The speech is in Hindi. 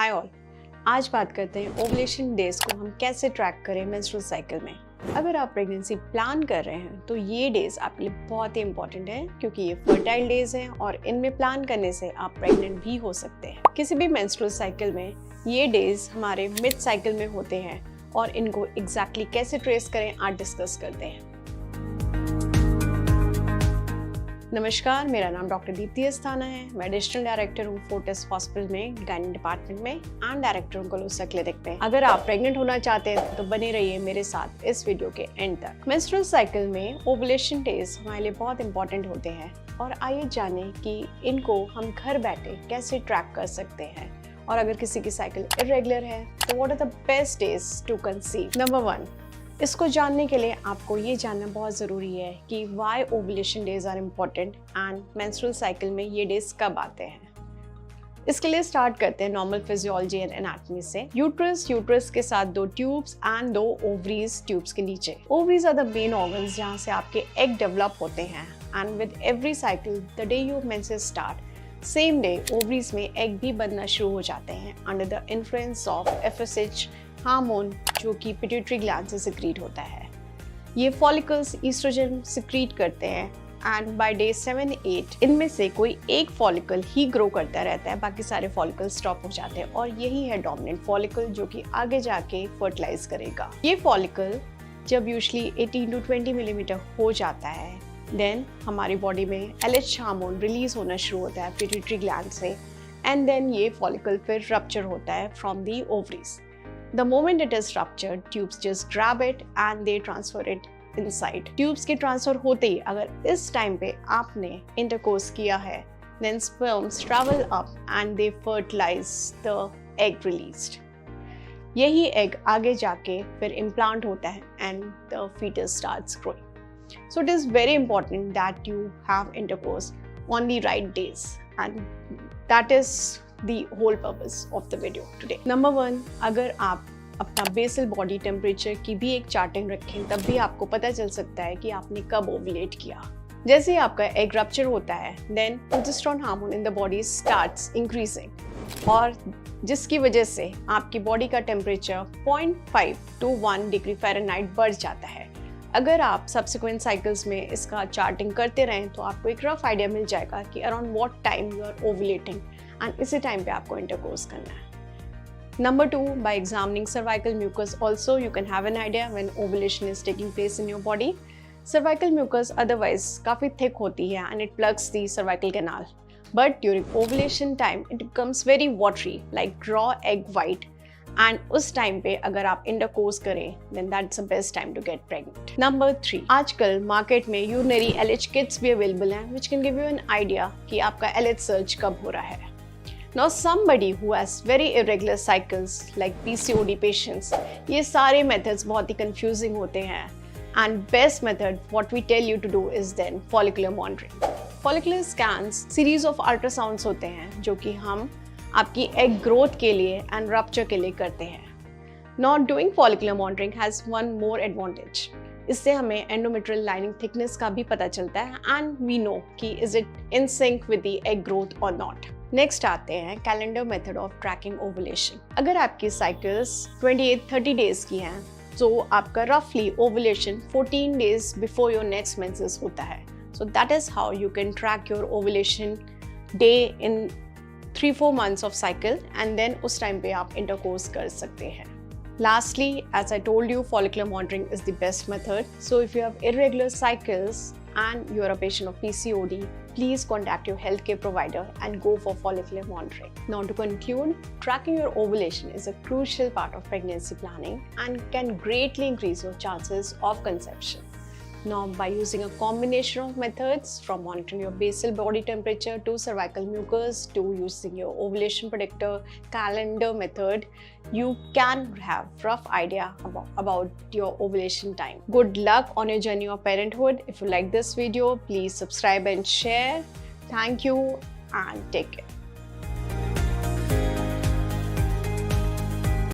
Hi all. आज बात करते हैं ओवुलेशन डेज को हम कैसे ट्रैक करें मेंस्ट्रुअल साइकिल में। अगर आप प्रेगनेंसी प्लान कर रहे हैं तो ये डेज आपके लिए बहुत ही इंपॉर्टेंट है क्योंकि ये फर्टाइल डेज हैं और इनमें प्लान करने से आप प्रेग्नेंट भी हो सकते हैं। किसी भी मेंस्ट्रुअल साइकिल में ये डेज हमारे मिड साइकिल में होते हैं और इनको एग्जैक्टली कैसे ट्रेस करें आज डिस्कस करते हैं। नमस्कार, मेरा नाम डॉक्टर दीप्ति अस्थाना है। मैं एडिशनल डायरेक्टर हूँ फोर्टिस हॉस्पिटल में गायनी डिपार्टमेंट में एंड डायरेक्टर हूँ कोलोसा क्लिनिक में। अगर आप प्रेग्नेंट होना चाहते हैं तो बने रहिए मेरे साथ इस वीडियो के एंड तक। मेंस्ट्रुअल साइकिल में ओवुलेशन डेज हमारे लिए बहुत इंपॉर्टेंट होते हैं और आइए जाने कि इनको हम घर बैठे कैसे ट्रैक कर सकते हैं। और अगर किसी की साइकिल इरेगुलर है तो what are the best days to conceive. Number 1, इसको जानने के लिए आपको ये जानना बहुत ज़रूरी है कि why ovulation days are important and menstrual cycle में ये डेज कब आते हैं। इसके लिए स्टार्ट करते हैं नॉर्मल फिजियोलॉजी एंड एनाटॉमी से। यूट्रस के साथ 2 ट्यूब्स एंड 2 ओवरीज ट्यूब्स के नीचे। Ovaries are the main organs जहाँ से आपके एग डेवलप होते हैं and with every cycle the day you menses start same day ovaries में एग भी बनना शुरू हो जाते हैं under the influence of FSH hormone जो कि पिट्यूटरी ग्लैंड से सिक्रीट होता है। ये फॉलिकल्स ईस्ट्रोजन सिक्रीट करते हैं एंड बाय डे 7-8 इनमें से कोई एक फॉलिकल ही ग्रो करता रहता है, बाकी सारे फॉलिकल स्टॉप हो जाते हैं और यही है डोमिनेंट फॉलिकल जो कि आगे जाके फर्टिलाइज करेगा। ये फॉलिकल जब यूजुअली 18 to 20 मिलीमीटर हो जाता है देन हमारी बॉडी में LH हार्मोन रिलीज होना शुरू होता है पिट्यूटरी ग्लैंड से एंड देन ये फॉलिकल फिर रप्चर होता है from the ovaries. The moment it is ruptured, tubes just grab it and they transfer it inside. Tubes के ट्रांसफर होते ही अगर इस टाइम पे आपने intercourse किया है, then sperms travel up and they fertilize the egg released. यही egg आगे जाके फिर implant होता है and the fetus starts growing. So it is very important that you have intercourse on the right days and that is the whole purpose of the video today. Number 1, अगर आप अपना बेसल बॉडी टेम्परेचर की भी एक चार्टिंग रखें तब भी आपको पता चल सकता है कि आपने कब ओवुलेट किया। जैसे ही आपका एग रप्चर होता है then progesterone hormone in the body starts increasing और जिसकी वजह से आपकी बॉडी का टेम्परेचर 0.5 to 1 डिग्री फ़ारेनहाइट बढ़ जाता है। अगर आप सब्सिक्वेंट साइकिल्स में इसका चार्टिंग करते रहें तो आपको एक रफ आइडिया मिल जाएगा कि around what time you are ovulating and इसी टाइम पे आपको इंटरकोर्स करना है। Number 2, by examining cervical mucus also you can have an idea when ovulation is taking place in your body. Cervical mucus otherwise काफ़ी thick होती है and it plugs the cervical canal. But during ovulation time it becomes very watery like raw egg white. And उस टाइम पे अगर आप इंटरकोर्स करें then that's the best time to get pregnant. Number 3, आजकल मार्केट में urinary LH kits भी अवेलेबल हैं which can give you an idea कि आपका LH सर्च कब हो रहा है। Now somebody who has very irregular cycles like PCOD patients, ये सारे methods बहुत ही confusing होते हैं and best method what we tell you to do is then follicular monitoring. Follicular scans series of ultrasounds होते हैं जो कि हम आपकी egg growth के लिए and rupture के लिए करते हैं। Now doing follicular monitoring has one more advantage. इससे हमें endometrial lining thickness का भी पता चलता है and we know कि is it in sync with the egg growth or not. Next आते हैं calendar method of tracking ovulation. अगर आपकी साइकिल्स 28-30 डेज की हैं तो आपका रफली ovulation 14 days before your next menses होता है। So that is how you can track your ovulation day in 3-4 months of cycle and then उस टाइम पे आप इंटरकोर्स कर सकते हैं। Lastly, as I told you, follicular monitoring is the best method. So if you have irregular cycles and you are a patient of PCOD, please contact your healthcare provider and go for follicular monitoring. Now to conclude, tracking your ovulation is a crucial part of pregnancy planning and can greatly increase your chances of conception. Now by using a combination of methods from monitoring your basal body temperature to cervical mucus to using your ovulation predictor calendar method, you can have rough idea about your ovulation time. Good luck on your journey of parenthood. If you like this video, please subscribe and share. Thank you and take care.